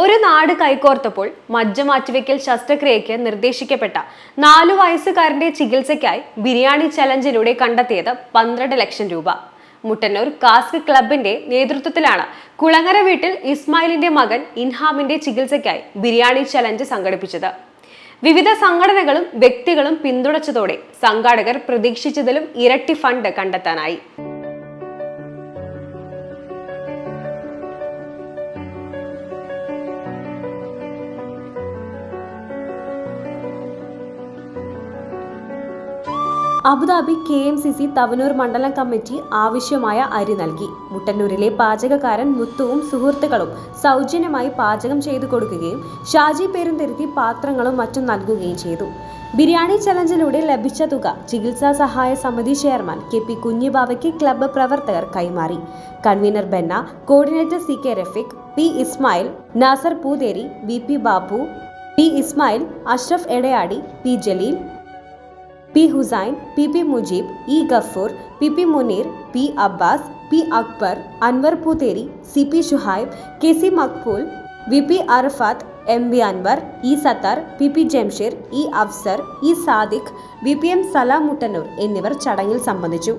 ഒരു നാട് കൈകോർത്തപ്പോൾ മജ്ജ മാറ്റിവെക്കൽ ശസ്ത്രക്രിയയ്ക്ക് നിർദ്ദേശിക്കപ്പെട്ട 4 വയസ്സുകാരന്റെ ചികിത്സയ്ക്കായി ബിരിയാണി ചലഞ്ചിലൂടെ കണ്ടെത്തിയത് 12 ലക്ഷം രൂപ. മുട്ടന്നൂർ കാസ്ക് ക്ലബിന്റെ നേതൃത്വത്തിലാണ് കുളങ്ങര വീട്ടിൽ ഇസ്മായിലിന്റെ മകൻ ഇൻഹാമിന്റെ ചികിത്സയ്ക്കായി ബിരിയാണി ചലഞ്ച് സംഘടിപ്പിച്ചത്. വിവിധ സംഘടനകളും വ്യക്തികളും പിന്തുണച്ചതോടെ സംഘാടകർ പ്രതീക്ഷിച്ചതിലും ഇരട്ടി ഫണ്ട് കണ്ടെത്താനായി. അബുദാബി KMCC തവനൂർ മണ്ഡലം കമ്മിറ്റി ആവശ്യമായ അരി നൽകി. മുട്ടന്നൂരിലെ പാചകക്കാരൻ മുത്തുവും സുഹൃത്തുക്കളും സൗജന്യമായി പാചകം ചെയ്തു കൊടുക്കുകയും ഷാജി പേരുംതിരുത്തി പാത്രങ്ങളും മറ്റും നൽകുകയും ചെയ്തു. ബിരിയാണി ചലഞ്ചിലൂടെ ലഭിച്ച തുക ചികിത്സാ സഹായ സമിതി ചെയർമാൻ KP കുഞ്ഞിബാവയ്ക്ക് ക്ലബ്ബ് പ്രവർത്തകർ കൈമാറി. Convener Benna, coordinator CK Rafeeq, P Ismail, Nasar Pootheri, VP Babu, P Ismail, Ashraf Edayadi, P Jaleel, P Hussain, PP Mujeeb, E Gafoor, PP Muneer, P Abbas, P Akbar, Anwar Pootheri, CP Shuhaib, KC Maqbool, VP Arafath, MV Anwar, E Sathar, PP Jamsheer, E Afsar, E Sadiq, VPM Salam Muttannur എന്നിവർ ചടങ്ങിൽ സംബന്ധിച്ചു.